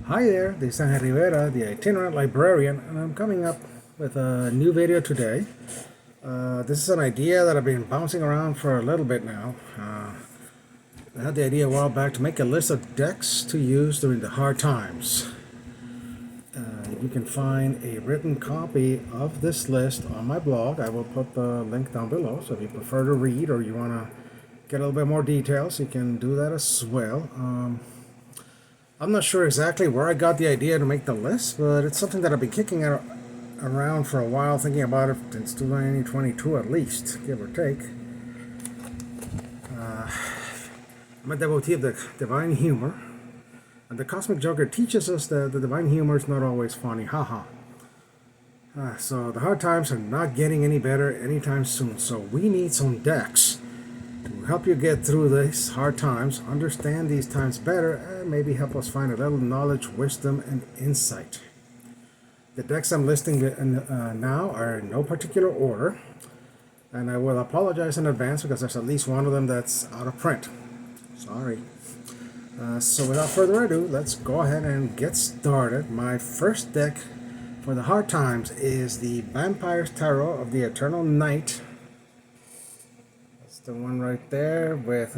Hi there, this is Angel Rivera, the Itinerant Librarian, and I'm coming up with a new video today. This is an idea that I've been bouncing around for a little bit now. I had the idea a while back to make a list of decks to use during the hard times. You can find a written copy of this list on my blog. I will put the link down below, so if you prefer to read or you want to get a little bit more details, you can do that as well. I'm not sure exactly where I got the idea to make the list, but it's something that I've been kicking around for a while, thinking about it since 2022 at least, give or take. I'm a devotee of the divine humor, and the Cosmic Joker teaches us that the divine humor is not always funny, haha. So the hard times are not getting any better anytime soon, so we need some decks to help you get through these hard times, understand these times better, and maybe help us find a little knowledge, wisdom, and insight. The decks I'm listing now are in no particular order, and I will apologize in advance because there's at least one of them that's out of print. Sorry. So without further ado, let's go ahead and get started. My first deck for the hard times is the Vampire's Tarot of the Eternal Night. The one right there with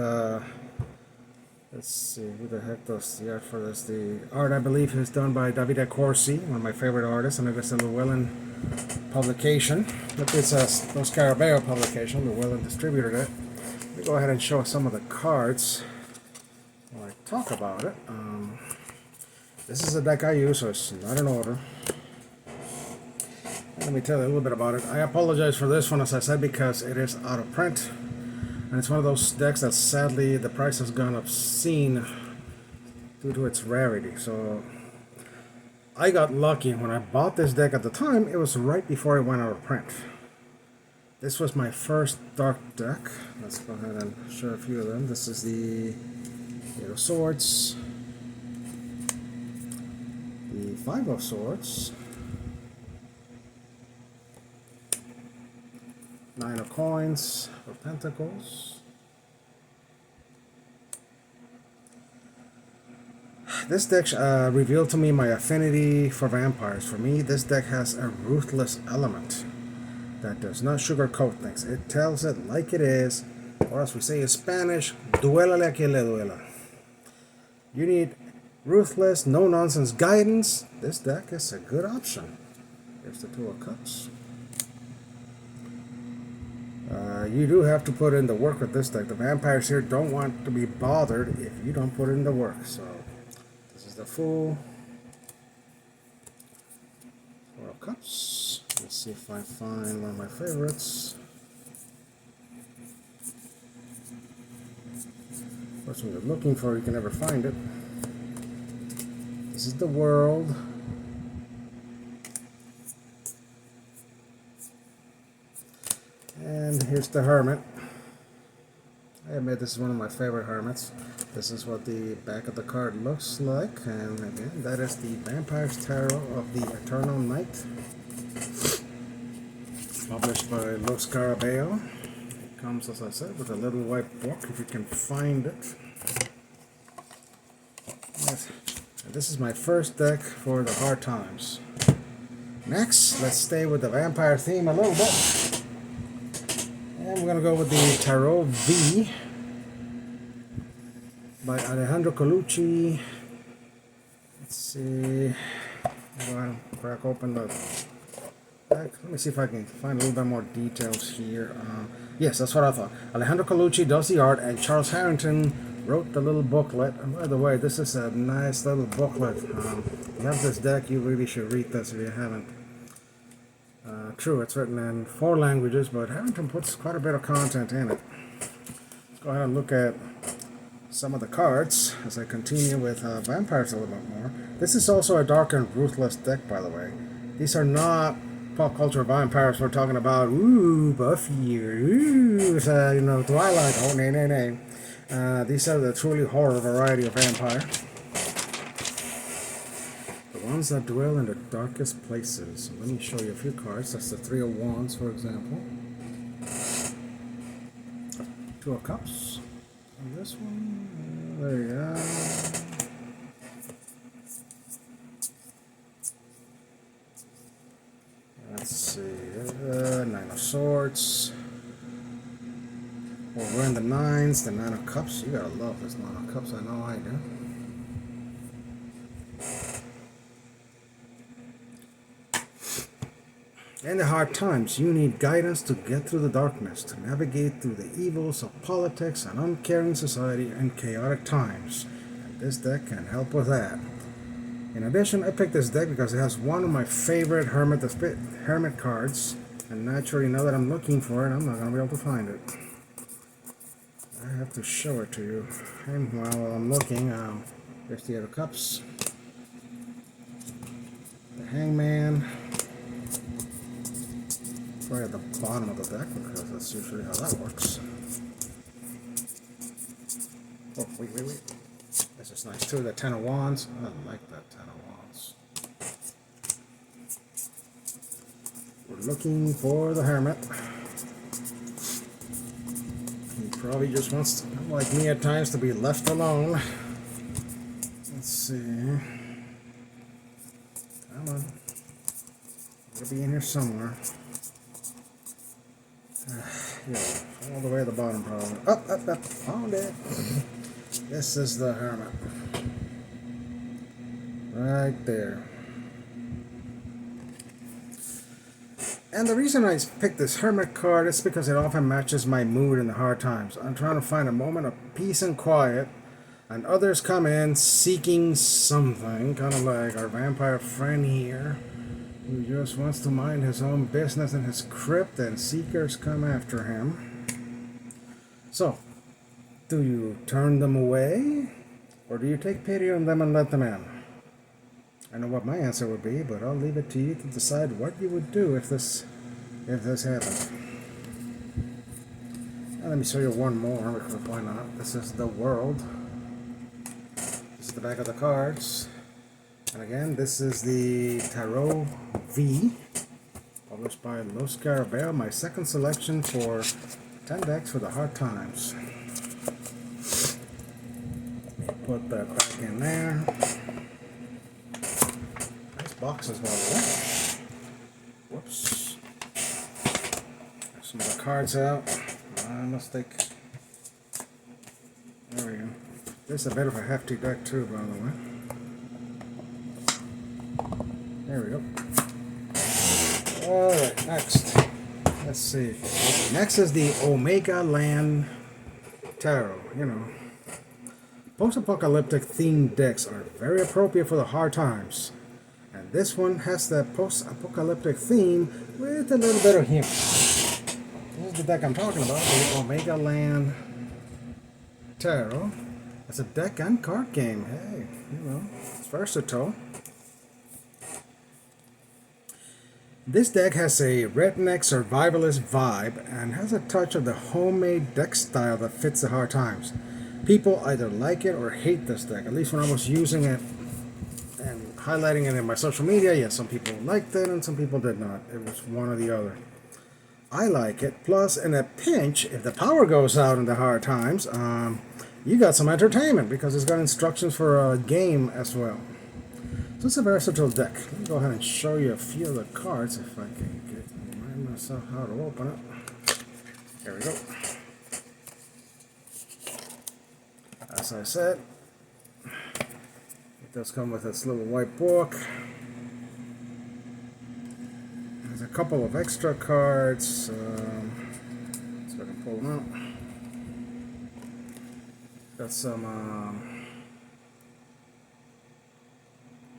let's see, who the heck does the art for this? The art, I believe, is done by Davide Corsi, one of my favorite artists, and it is a Llewellyn publication. But it's a no Scarabeo publication. Llewellyn distributed it. Let me go ahead and show some of the cards while I talk about it. This is the deck I use, so it's not in order. Let me tell you a little bit about it. I apologize for this one, as I said, because it is out of print. And it's one of those decks that sadly the price has gone obscene due to its rarity. So I got lucky when I bought this deck at the time. It was right before it went out of print. This was my first dark deck. Let's go ahead and show a few of them. This is the Eight of Swords, the Five of Swords, Nine of Coins, of Pentacles. This deck revealed to me my affinity for vampires. For me, this deck has a ruthless element that does not sugarcoat things. It tells it like it is, or as we say in Spanish, duélale a quien le duela. You need ruthless, no-nonsense guidance. This deck is a good option. Here's the Two of Cups. You do have to put in the work with this deck. The vampires here don't want to be bothered if you don't put in the work. So this is the Fool. Four of Cups. Let's see if I find one of my favorites. First one you're looking for, you can never find it. This is the World. And here's the Hermit. I admit this is one of my favorite hermits. This is what the back of the card looks like. And again, that is the Vampire's Tarot of the Eternal Night. Published by Lo Scarabeo. It comes, as I said, with a little white book, if you can find it. Yes. And this is my first deck for the hard times. Next, let's stay with the vampire theme a little bit. And we're going to go with the Tarot V by Alejandro Colucci. Let's see. I'm going to crack open the deck. Let me see if I can find a little bit more details here. Yes, that's what I thought. Alejandro Colucci does the art, and Charles Harrington wrote the little booklet. And by the way, this is a nice little booklet. If you have this deck, you really should read this if you haven't. True, it's written in 4 languages, but Harrington puts quite a bit of content in it. Let's go ahead and look at some of the cards as I continue with vampires a little bit more. This is also a dark and ruthless deck, by the way. These are not pop culture vampires we're talking about. Ooh, Buffy, ooh, Twilight. Oh, nay. These are the truly horror variety of vampire. Ones that dwell in the darkest places. Let me show you a few cards. That's the Three of Wands, for example. Two of Cups. And this one, there you go. of Swords. Well, we're in the 9s, the 9 of Cups. You gotta love this 9 of Cups, I know I do. In the hard times, you need guidance to get through the darkness, to navigate through the evils of politics, an uncaring society, and chaotic times. And this deck can help with that. In addition, I picked this deck because it has one of my favorite Hermit cards. And naturally, now that I'm looking for it, I'm not going to be able to find it. I have to show it to you. And while I'm looking, there's the other cups. The Hangman. Right at the bottom of the deck, because that's usually how that works. Oh, wait. This is nice too, the 10 of Wands. I like that 10 of Wands. We're looking for the Hermit. He probably just wants, like me at times, to be left alone. Let's see. Come on. Gotta be in here somewhere. Yeah, all the way at the bottom probably. Up. Found it. This is the Hermit. Right there. And the reason I picked this Hermit card is because it often matches my mood in the hard times. I'm trying to find a moment of peace and quiet, and others come in seeking something, kind of like our vampire friend here, who just wants to mind his own business in his crypt, and seekers come after him. So, do you turn them away, or do you take pity on them and let them in? I know what my answer would be, but I'll leave it to you to decide what you would do if this happened. Now let me show you one more, because why not? This is the World. This is the back of the cards. And again, this is the Tarot V, published by Los Carabel, my second selection for 10 decks for the hard times. Let me put that back in there. Nice boxes, by the way. Whoops. There's some of the cards out. My mistake. There we go. This is a bit of a hefty deck too, by the way. There we go. Alright, next. Let's see. Next is the Omega Land Tarot. You know, post-apocalyptic themed decks are very appropriate for the hard times. And this one has that post-apocalyptic theme with a little bit of humor. This is the deck I'm talking about, the Omega Land Tarot. It's a deck and card game. Hey, you know, it's versatile. This deck has a redneck survivalist vibe and has a touch of the homemade deck style that fits the hard times. People either like it or hate this deck. At least when I was using it and highlighting it in my social media, yes, some people liked it and some people did not. It was one or the other. I like it. Plus, in a pinch, if the power goes out in the hard times, you got some entertainment because it's got instructions for a game as well. So it's a versatile deck. Let me go ahead and show you a few of the cards if I can remind myself how to open it. There we go. As I said, it does come with this little white book. There's a couple of extra cards. So I can pull them out. Got some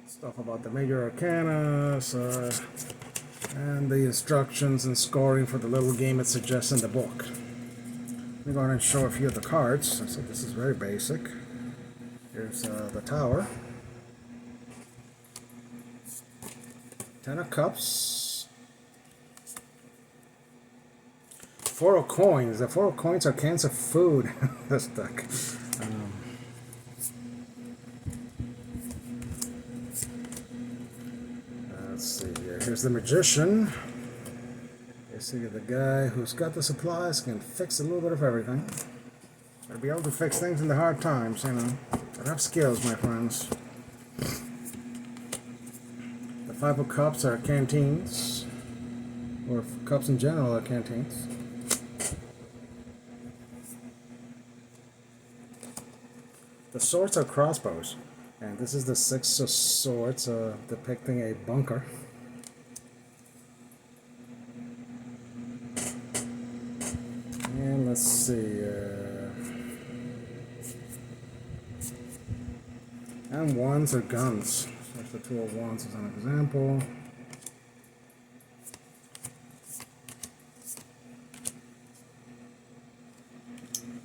stuff about the major arcana, and the instructions and scoring for the little game it suggests in the book. Let me go ahead and show a few of the cards. So this is very basic. Here's the Tower. 10 of Cups. 4 of Coins. The 4 of Coins are cans of food. This deck. Let's see here. Here's the Magician. Basically the guy who's got the supplies can fix a little bit of everything. Gotta be able to fix things in the hard times, you know. Gotta have skills, my friends. The 5 of Cups are canteens. or cups in general, or canteens. The swords are crossbows, and this is the Six of Swords depicting a bunker. And let's see, and wands or guns. There's the Two of Wands as an example.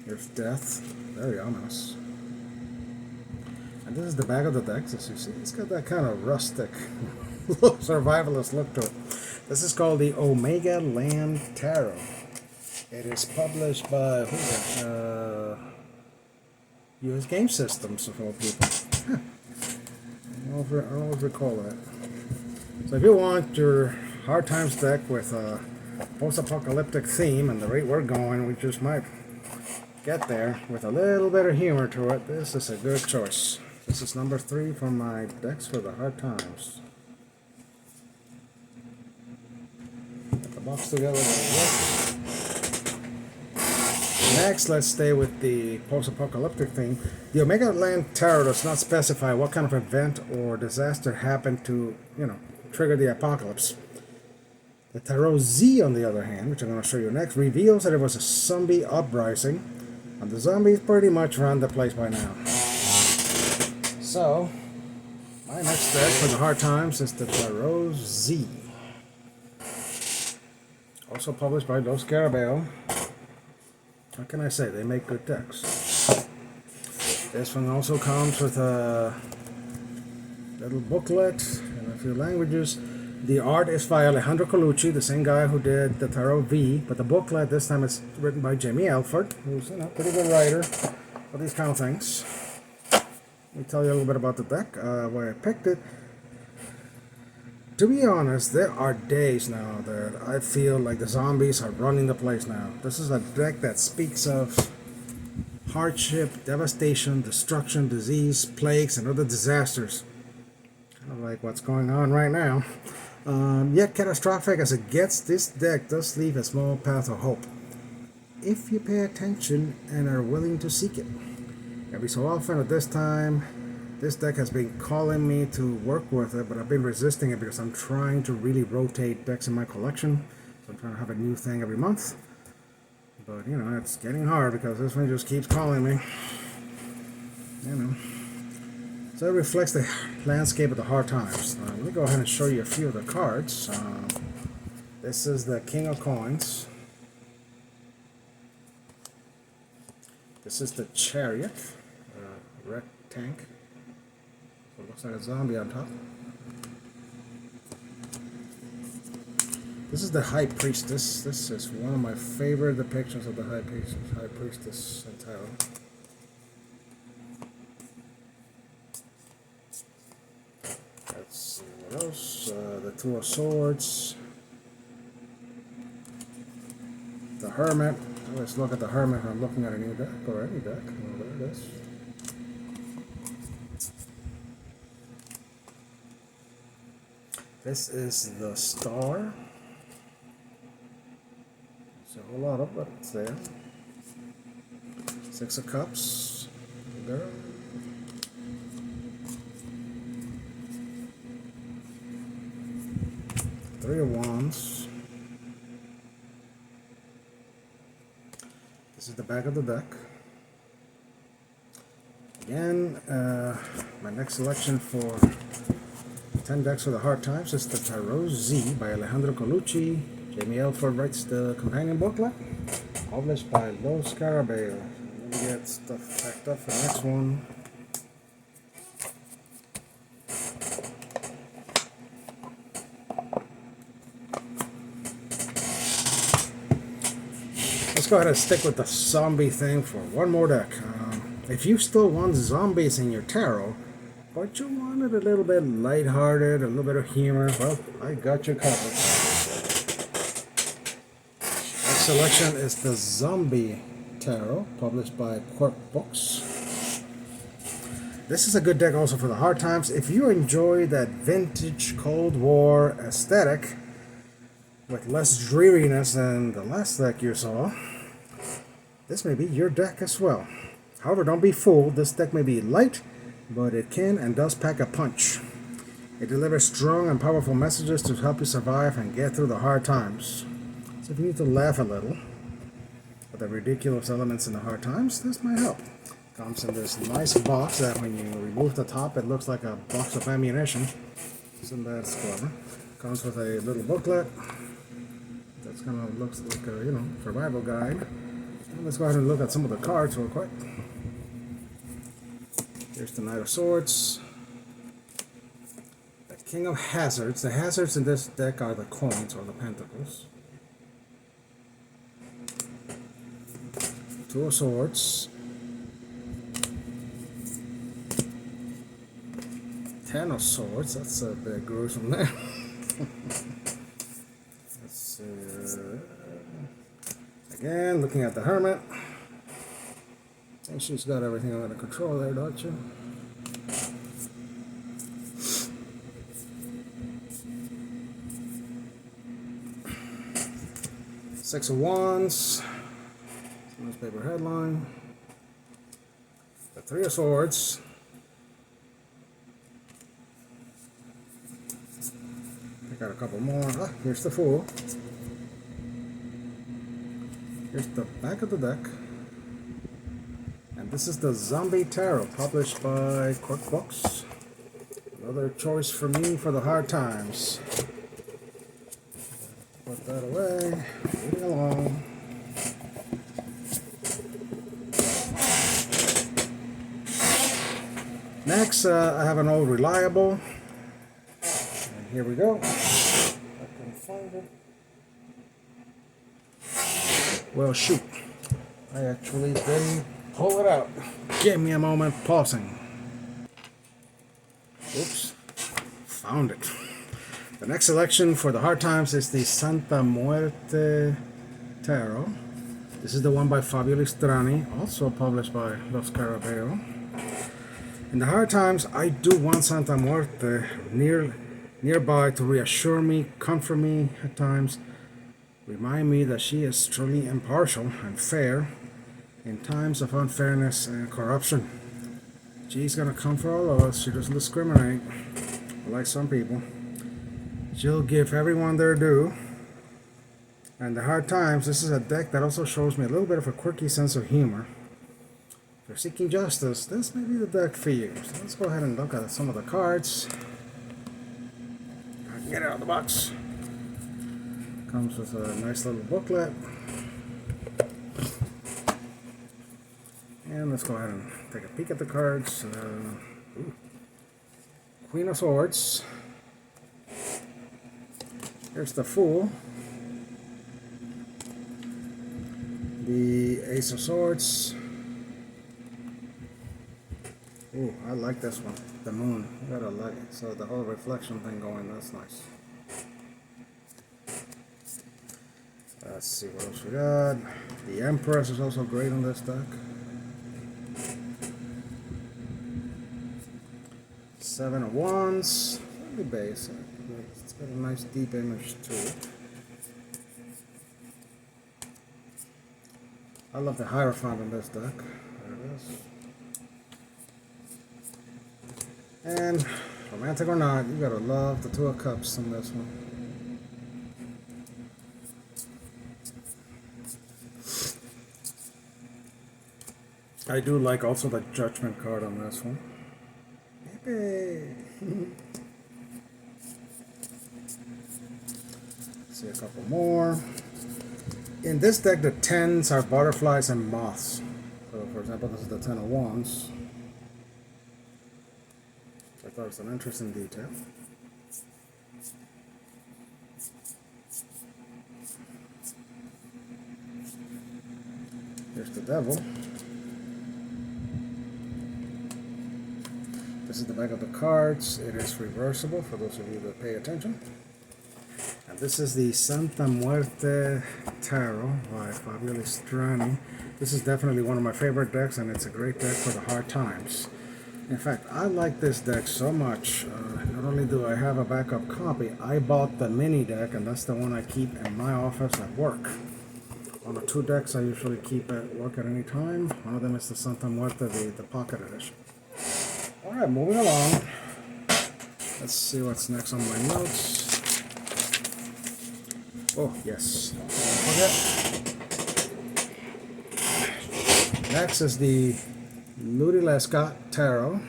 Here's Death, very ominous. And this is the back of the deck, as you see. It's got that kind of rustic, survivalist look to it. This is called the Omega Land Tarot. It is published by US Game Systems, of all people. Huh. I always recall that. So if you want your Hard Times deck with a post-apocalyptic theme, and the rate we're going, we just might get there with a little bit of humor to it, this is a good choice. This is number 3 for my decks for the Hard Times. Get the box together. Next, let's stay with the post-apocalyptic theme. The Omega Land Tarot does not specify what kind of event or disaster happened to, trigger the apocalypse. The Tarot Z, on the other hand, which I'm going to show you next, reveals that it was a zombie uprising, and the zombies pretty much run the place by now. So, my next deck for the Hard Times is the Tarot Z. Also published by Los Carabeo. What can I say? They make good decks. This one also comes with a little booklet in a few languages. The art is by Alejandro Colucci, the same guy who did the Tarot V, but the booklet this time is written by Jamie Alford, who's a pretty good writer for these kind of things. Let me tell you a little bit about the deck, why I picked it. To be honest, there are days now that I feel like the zombies are running the place now. This is a deck that speaks of hardship, devastation, destruction, disease, plagues, and other disasters. Kind of like what's going on right now. Yet catastrophic as it gets, this deck does leave a small path of hope, if you pay attention and are willing to seek it. Every so often at this time, this deck has been calling me to work with it, but I've been resisting it because I'm trying to really rotate decks in my collection. So I'm trying to have a new thing every month. But, it's getting hard because this one just keeps calling me. So it reflects the landscape of the Hard Times. Let me go ahead and show you a few of the cards. This is the King of Coins. This is the Chariot, wreck tank. So it looks like a zombie on top. This is the High Priestess. This is one of my favorite depictions of the High Priestess in tarot. Let's see what else. The Two of Swords. The Hermit. I always look at the Hermit when I'm looking at a new deck or any deck. Oh, there it is. This is the Star. There's a whole lot of it there. Six of Cups. There. Three of Wands. This is the back of the deck. Again, my next selection for 10 decks for the Hard Times is the Tarot Z by Alejandro Colucci. Jamie Alford writes the companion booklet, published by Los Carabeo. Let me get stuff packed up for the next one. Let's go ahead and stick with the zombie thing for one more deck. If you still want zombies in your tarot, but you want it a little bit lighthearted, a little bit of humor, well, I got you covered. Next selection is the Zombie Tarot, published by Quirk Books. This is a good deck also for the Hard Times. If you enjoy that vintage Cold War aesthetic, with less dreariness than the last deck you saw, this may be your deck as well. However, don't be fooled. This deck may be light, but it can and does pack a punch. It delivers strong and powerful messages to help you survive and get through the hard times. So if you need to laugh a little at the ridiculous elements in the hard times, this might help. Comes in this nice box that when you remove the top, it looks like a box of ammunition. Isn't that clever? Comes with a little booklet that's kind of looks like a survival guide. And let's go ahead and look at some of the cards real quick. Here's the Knight of Swords, the King of Hazards. The hazards in this deck are the coins or the pentacles. Two of Swords, 10 of Swords. That's a bit gruesome there. Let's see. Again, looking at the Hermit. I think she's got everything under control there, don't you? Six of Wands. Newspaper headline. The Three of Swords. Pick out a couple more. Ah, here's the Fool. Here's the back of the deck. And this is the Zombie Tarot, published by Quirk Books. Another choice for me for the hard times. Put that away. Moving along. Next, I have an old reliable. And here we go. If I can find it. Well, shoot. I actually didn't pull it out. Give me a moment pausing. Oops. Found it. The next selection for the hard times is the Santa Muerte Tarot. This is the one by Fabio Listrani, also published by Los Carabeo. In the hard times, I do want Santa Muerte nearby to reassure me, comfort me at times, remind me that she is truly impartial and fair in times of unfairness and corruption. She's gonna come for all of us. She doesn't discriminate, like some people. She'll give everyone their due. And the hard times, this is a deck that also shows me a little bit of a quirky sense of humor. If you're seeking justice, this may be the deck for you. So let's go ahead and look at some of the cards. Get it out of the box. Comes with a nice little booklet. And let's go ahead and take a peek at the cards. Queen of Swords. Here's the Fool. The Ace of Swords. Ooh, I like this one. The Moon. You gotta like it. So the whole reflection thing going, that's nice. Let's see what else we got. The Empress is also great on this deck. Seven of Wands. Really basic. It's got a nice deep image to it. I love the Hierophant in this deck. There it is. And romantic or not, you gotta love the Two of Cups in this one. I do like also the Judgment card on this one. Yippee! See a couple more. In this deck, the 10s are butterflies and moths. So, for example, this is the 10 of Wands. I thought it was an interesting detail. Here's the Devil. This is the back of the cards. It is reversible for those of you that pay attention. And this is the Santa Muerte Tarot by Fabio Listrani. This is definitely one of my favorite decks, and it's a great deck for the hard times. In fact, I like this deck so much. Not not only do I have a backup copy, I bought the mini deck, and that's the one I keep in my office at work. One of 2 decks I usually keep at work at any time. One of them is the Santa Muerte, the pocket edition. Alright, moving along. Let's see what's next on my notes. Oh, yes. Okay. Next is the Ludi Lescott Tarot.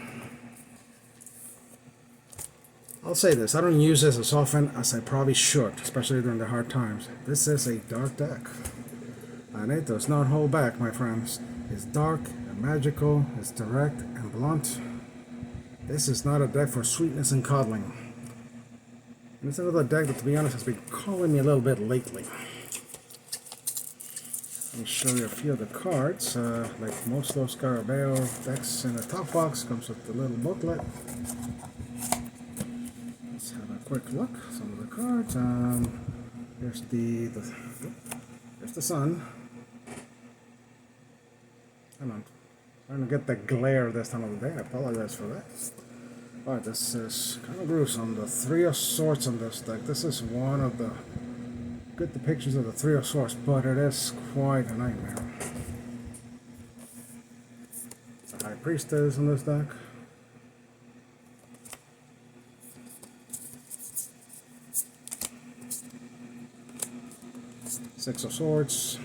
I'll say this, I don't use this as often as I probably should, especially during the hard times. This is a dark deck, and it does not hold back, my friends. It's dark and magical, it's direct and blunt. This is not a deck for sweetness and coddling. And it's another deck that, to be honest, has been calling me a little bit lately. Let me show you a few of the cards. Like most of those Scarabeo decks in the top box, comes with the little booklet. Let's have a quick look. Some of the cards. Here's here's the sun. Hang on. Trying to get the glare this time of the day. I apologize for that. Alright, this is kind of gruesome. The 3 of Swords on this deck. This is one of the good depictions of the 3 of Swords, but it is quite a nightmare. The High Priestess on this deck. Six of Swords.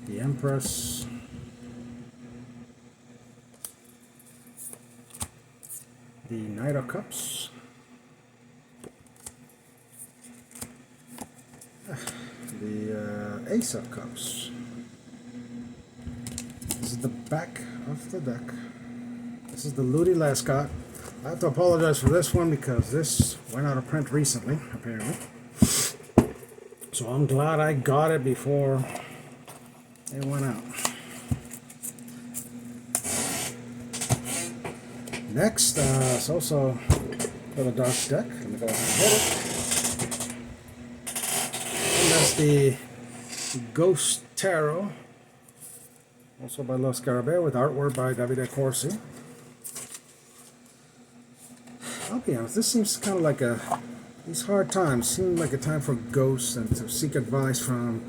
The Empress. The Knight of Cups. The Ace of Cups. This is the back of the deck. This is the Ludi Lescott. I have to apologize for this one because this went out of print recently, apparently. So I'm glad I got it before it went out. Next, it's also for the dark deck. Let me go ahead and hit it. And that's the Ghost Tarot, also by Los Scarabeo, with artwork by Davide Corsi. I'll be honest, this seems kind of like these hard times seem like a time for ghosts and to seek advice from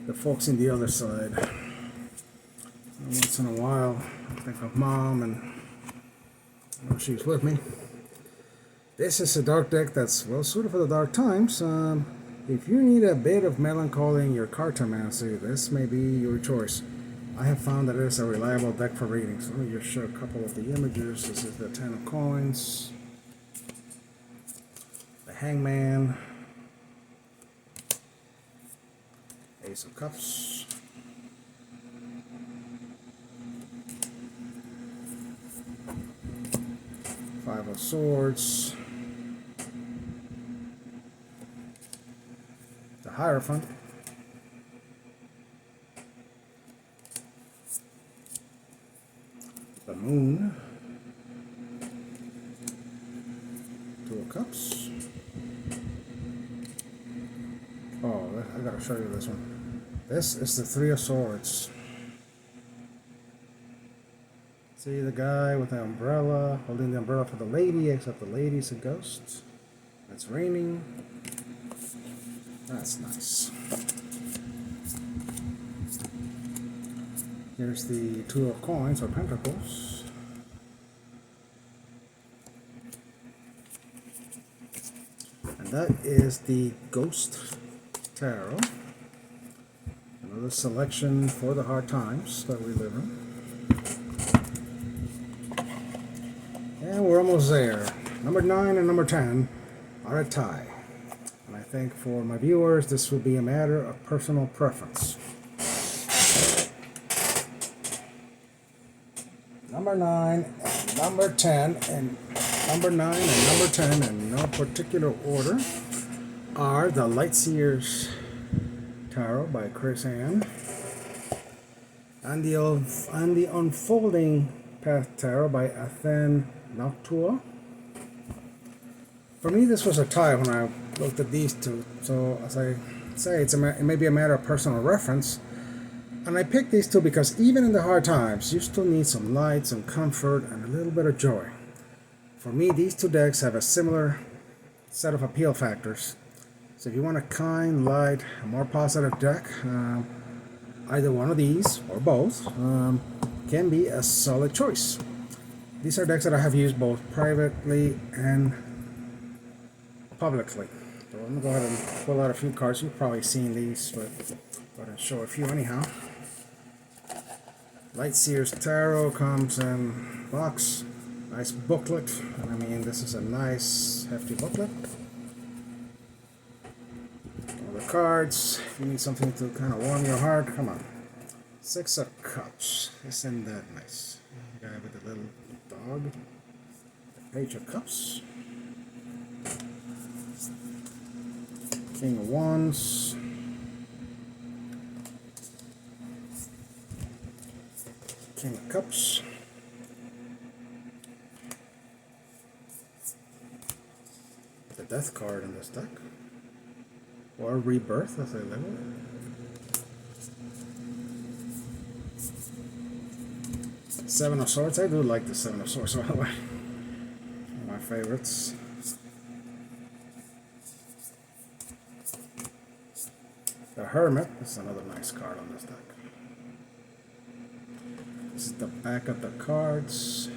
the folks in the other side. Once in a while, I think of Mom, and I know she's with me. This is a dark deck that's well suited for the dark times. If you need a bit of melancholy in your cartomancy, this may be your choice. I have found that it is a reliable deck for readings. Let me just show a couple of the images. This is the 10 of Coins, the Hangman, Ace of Cups, Five of Swords, the Hierophant, the Moon, Two of Cups. Oh, I gotta show you this one. This is the Three of Swords. See the guy with the umbrella, holding the umbrella for the lady, except the lady's a ghost. It's raining. That's nice. Here's the Two of Coins, or Pentacles. And that is the Ghost Tarot. Another selection for the hard times that we live in. And we're almost there. Number 9 and number 10 are a tie. And I think for my viewers, this will be a matter of personal preference. Number 9 and number 10, and number 9 and number 10 in no particular order are the Lightseers Tarot by Chris Ann and the Unfolding Path Tarot by Athen Noctua. For me, this was a tie when I looked at these two. So, as I say, it may be a matter of personal reference. And I picked these two because even in the hard times, you still need some light, some comfort, and a little bit of joy. For me, these two decks have a similar set of appeal factors. So if you want a kind, light, a more positive deck, either one of these, or both, can be a solid choice. These are decks that I have used both privately and publicly. So I'm going to go ahead and pull out a few cards. You've probably seen these, but I'm going to show a few anyhow. Lightseer's Tarot comes in box. Nice booklet. I mean, this is a nice, hefty booklet. All the cards. If you need something to kind of warm your heart, come on. 6 of Cups. Isn't that nice? The guy with the little dog. The Page of Cups. King of Wands. King of Cups. The Death card in this deck. Or Rebirth, as I label it. 7 of Swords. I do like the 7 of Swords, by the way. One of my favorites. The Hermit. This is another nice card on this deck. This is the back of the cards.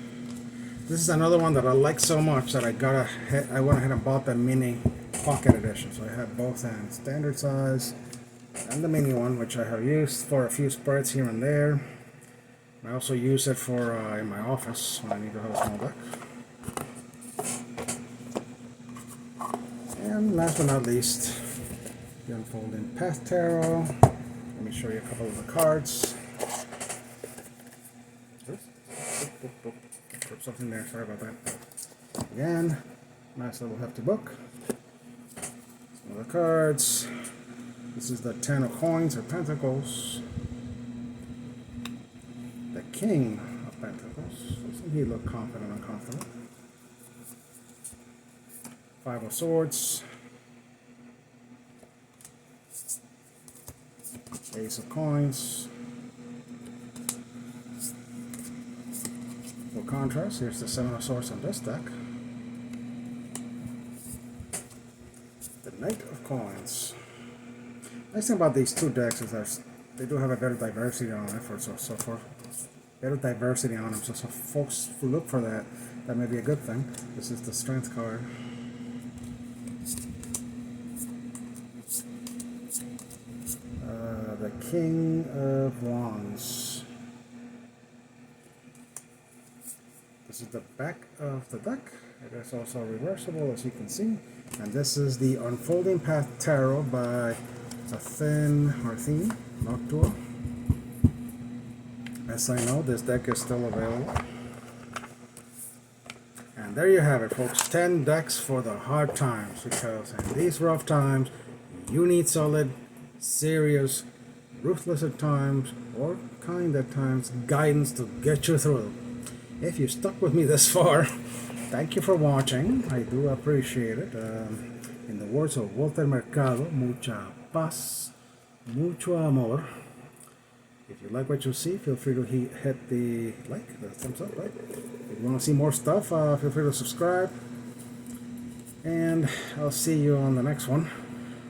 This is another one that I like so much that I went ahead and bought the mini pocket edition. So I have both in standard size and the mini one, which I have used for a few spreads here and there. I also use it for in my office when I need to have a small deck. And last but not least, the Unfolding Path Tarot. Let me show you a couple of the cards. Put something there, sorry about that. Again, nice little hefty book. Some of the cards. This is the 10 of Coins or Pentacles. The King of Pentacles. Doesn't he look confident and confident? 5 of Swords. Ace of Coins. For contrast, here's the 7 of Swords on this deck. The Knight of Coins. Nice thing about these two decks is that they do have a better diversity on it. Better diversity on them. So folks who look for that, that may be a good thing. This is the Strength card. The King of Wands. This is the back of the deck. It is also reversible, as you can see. And this is the Unfolding Path Tarot by Theme Noctua. As I know, this deck is still available. And there you have it, folks. 10 decks for the hard times. Because in these rough times, you need solid, serious, ruthless at times, or kind at times, guidance to get you through. If you stuck with me this far, thank you for watching. I do appreciate it. In the words of Walter Mercado, mucha paz, mucho amor. If you like what you see, feel free to hit the like, the thumbs up, right? If you want to see more stuff, feel free to subscribe. And I'll see you on the next one.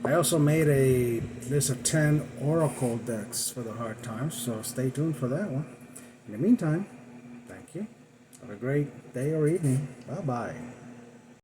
I also made a list of 10 Oracle decks for the hard times, so stay tuned for that one. In the meantime, thank you. Have a great day or evening. Bye-bye.